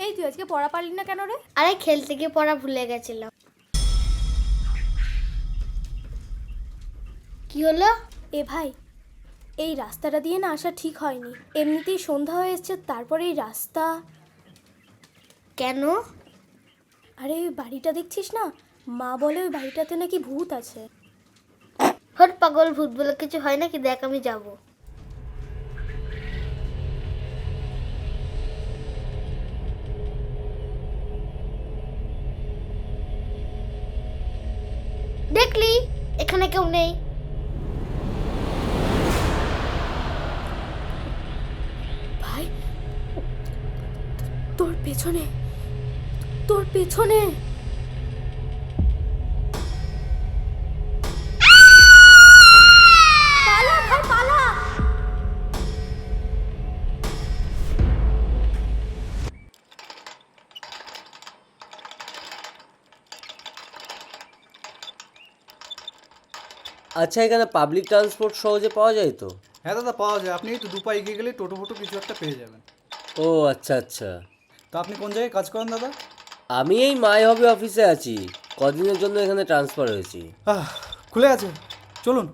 এই তুই আজকে পড়া পারলি না কেন রে? আরে খেলতে গিয়ে পড়া ভুলে গেছিলাম। কি হলো? এ ভাই, এই রাস্তাটা দিয়ে না আসা ঠিক হয়নি। এমনিতেই সন্ধ্যা হয়ে এসছে, তারপরে এই রাস্তা। কেন? আরে ওই বাড়িটা দেখছিস না? মা বলে ওই বাড়িটাতে নাকি ভূত আছে। হট পাগল, ভূত বলে কিছু হয় নাকি? দেখ আমি যাব। দেখলি এখানে কেউ নেই। ভাই, তোর পেছনে, তোর পেছনে। পালা ভাই, পালা। আচ্ছা, এখানে পাবলিক ট্রান্সপোর্ট সহজে পাওয়া যায় তো? হ্যাঁ দাদা, পাওয়া যায়। আপনি একটু 2 পা এগিয়ে গেলে টোটো ফোটো কিছু একটা পেয়ে যাবেন। ও আচ্ছা আচ্ছা। তা আপনি কোন জায়গায় কাজ করেন দাদা? আমি এই মাই হবি অফিসে আছি, কদিনের জন্য এখানে ট্রান্সফার হয়েছি। খুলে আছে, চলুন।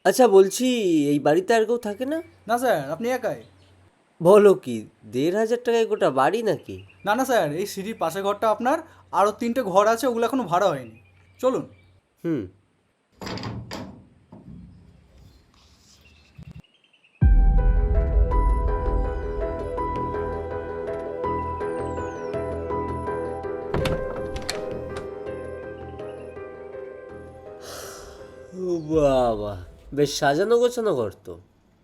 আচ্ছা বলছি, এই বাড়িতে আর কেউ থাকে না? না স্যার, আপনি একাই। বলো কি, 1,500 টাকায় গোটা বাড়ি নাকি? না না স্যার, এই সিঁড়ির পাশে ঘরটা আপনার, আরও 3টে ঘর আছে, ওগুলো এখনো ভাড়া হয়নি। চলুন। হুম। ও বাবা, বেশ সাজানো গোছানো ঘর তো।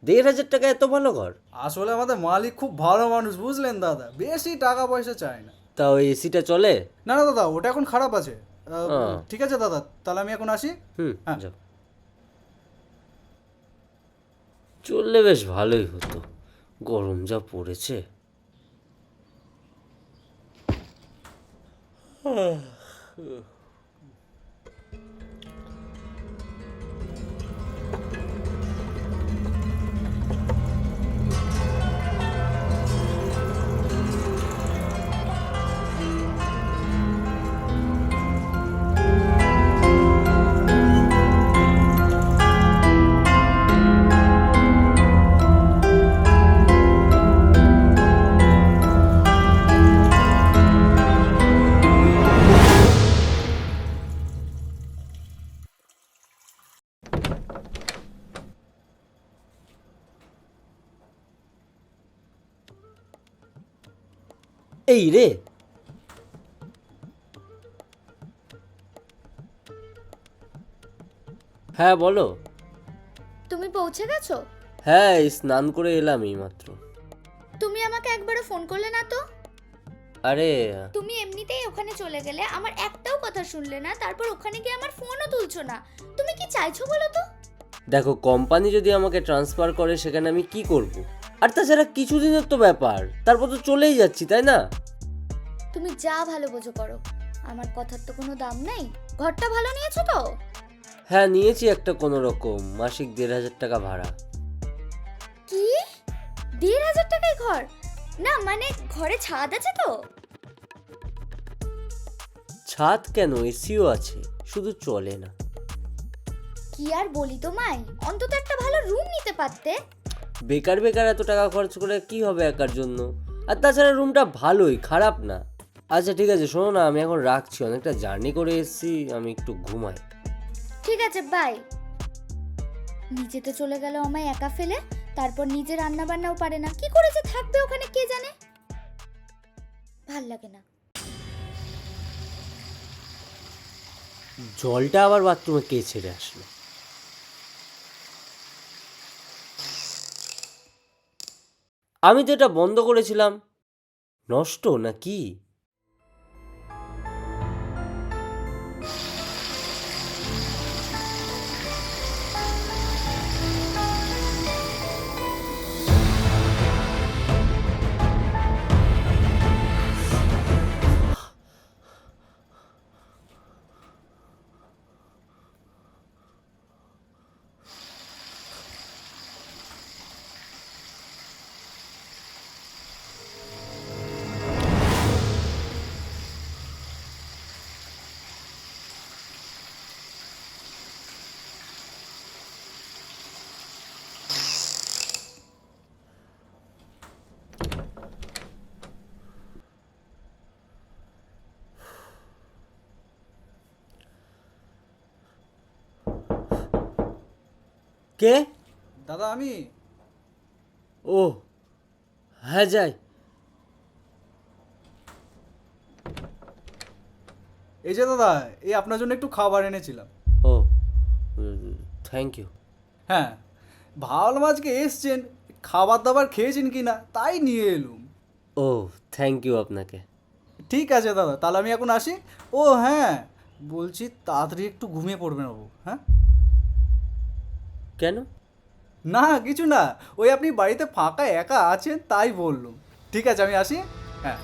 1,500 টাকা এত ভালো ঘর? আসলে আমাদের মালিক খুব ভালো মানুষ, বুঝলেন দাদা, বেশি টাকা পয়সা চায় না। তা ওই এসিটা চলে? না না দাদা, ওটা এখন খারাপ আছে। হ্যাঁ। ঠিক আছে দাদা, তাহলে আমি এখন আসি। হুম, হ্যাঁ। যাও। চললে বেশ ভালোই হতো, গরম যা পড়েছে। এই রে, হ্যাঁ বলো। তুমি পৌঁছে গেছো? হ্যাঁ, এই স্নান করে এলাম এই মাত্র। তুমি আমাকে একবারও ফোন করলে না তো? আরে তুমি এমনিতেই ওখানে চলে গেলে, আমার একটাও কথা শুনলে না, তারপর ওখানে গিয়ে আমার ফোনও তুলছো না। তুমি কি চাইছো বলো তো? দেখো, কোম্পানি যদি আমাকে ট্রান্সফার করে সেখানে আমি কি করব? আর তাছাড়া কিছুদিনের তো ব্যাপার, তারপর তো চলেই যাচ্ছি, তাই না? তুমি যা ভালো বোঝো করো, আমার কথার তো কোনো দাম নেই। ঘরটা ভালো নিয়েছো তো? হ্যাঁ, নিয়েছি একটা কোনো রকম, মাসিক 1,500 টাকা ভাড়া। কি 1,500 টাকায় ঘর? না মানে ঘরে ছাদ আছে তো? ছাদ কেন, এসিও আছে, শুধু চলে না। কি আর বলি তোমায়, অন্তত একটা ভালো রুম নিতে পারতে। বেকার বেকার এত টাকা খরচ করে কি হবে একার জন্য? আর তাছাড়া রুমটা ভালোই, খারাপ না। আচ্ছা ঠিক আছে, শোনো না, আমি এখন রাখছি, অনেকটা জার্নি করে এসেছি, আমি একটু ঘুমাই। ঠিক আছে, বাই। নিজে তো চলে গেল আমায় একা ফেলে, তারপর নিজে রান্না বান্নাও পারে না। কি করে যে থাকবে ওখানে কে জানে। ভাল লাগে না। জলটা আবার বাথরুমে কে ছেড়ে আসলো? আমি তো এটা বন্ধ করেছিলাম, নষ্ট নাকি? কে? দাদা আমি। ও হ্যাঁ, যাই। এই যে দাদা, এই আপনার জন্য একটু খাবার এনেছিলাম। ও থ্যাংক ইউ। হ্যাঁ, ভাবলাম আজকে এসছেন, খাবার দাবার খেয়েছেন কি না তাই নিয়ে এলুম। ও থ্যাংক ইউ আপনাকে। ঠিক আছে দাদা, তাহলে আমি এখন আসি। ও হ্যাঁ, বলছি তাড়াতাড়ি একটু ঘুমিয়ে পড়বেন বাবু, হ্যাঁ? কেন? না কিছু না, ওই আপনি বাড়িতে ফাঁকা একা আছেন তাই বললুম। ঠিক আছে আমি আসি। হ্যাঁ।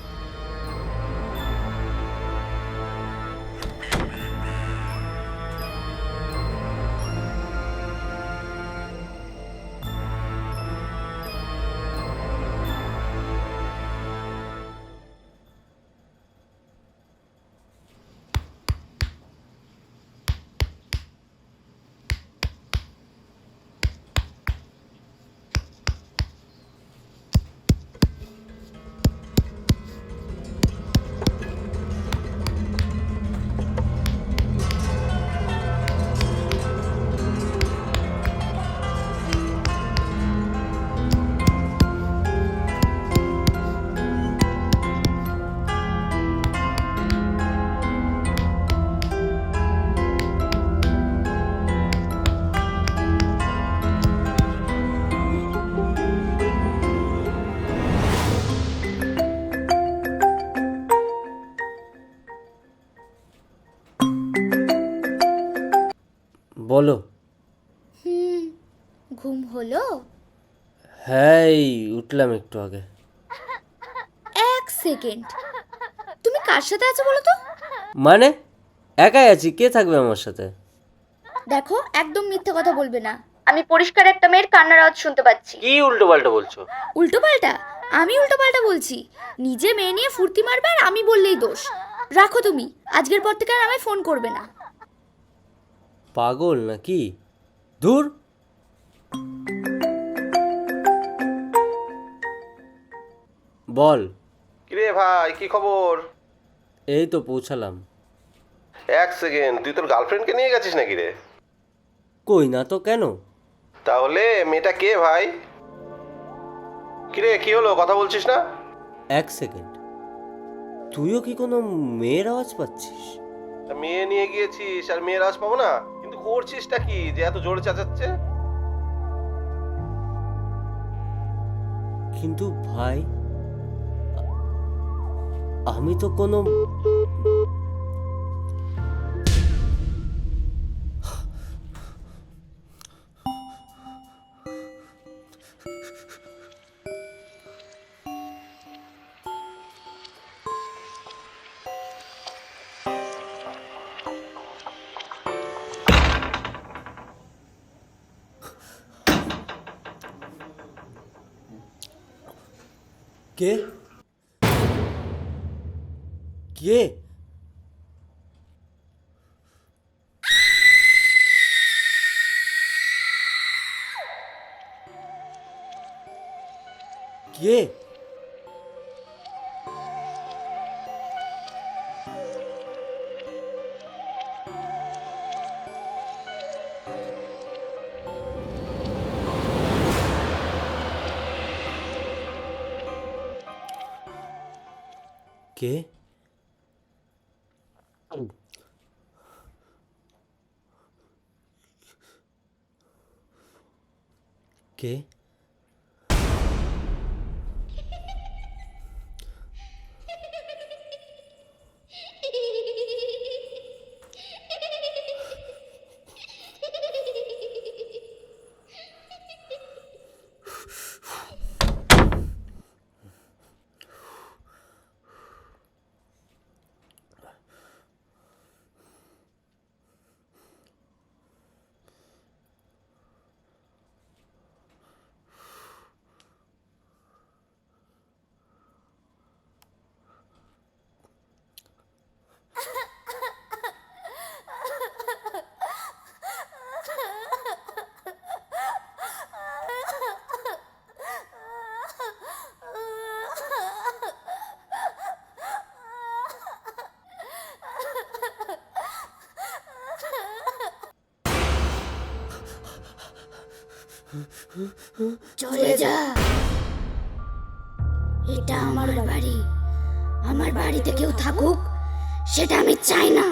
বলো। ঘুম হলো? হ্যাঁ, এই উঠলাম একটু আগে। 1 সেকেন্ড, তুমি কার সাথে আছো বলো তো? মানে একাই আছি, কে থাকবে আমার সাথে? দেখো, একদম মিথ্যে কথা বলবে না। আমি পরিষ্কার একটা মেয়ের কান্নার আওয়াজ শুনতে পাচ্ছি। কি উল্টো পাল্টা বলছো? উল্টো পাল্টা? আমি উল্টো পাল্টা বলছি? নিজে মেয়ে নিয়ে ফুর্তি মারবে আর আমি বললেই দোষ। রাখো তুমি, আজকের পর থেকে আর আমায় ফোন করবে না। পাগল নাকি? ধুর। বল। কিরে ভাই, কি খবর? এই তো পৌঁছালাম। 1 সেকেন্ড, তুই তোর গার্লফ্রেন্ডকে নিয়ে গেছিস নাকি রে? কই না তো, কেন? তাহলে মেয়েটা কে ভাই? কিরে, কি হলো, কথা বলছিস না? 1 সেকেন্ড, তুইও কি কোনো মেয়ের আওয়াজ পাচ্ছিস? তা মেয়ে নিয়ে গিয়েছিস আর মেয়ের আওয়াজ পাবো না? কিন্তু করছিসটা কি যে এত জোরে চেঁচাচ্ছে? কিন্তু ভাই, আমি তো কোনো... কে? কে? কে? কে? কে? চলে যা, এটা আমার বাড়ি। আমার বাড়িতে কেউ থাকুক সেটা আমি চাই না।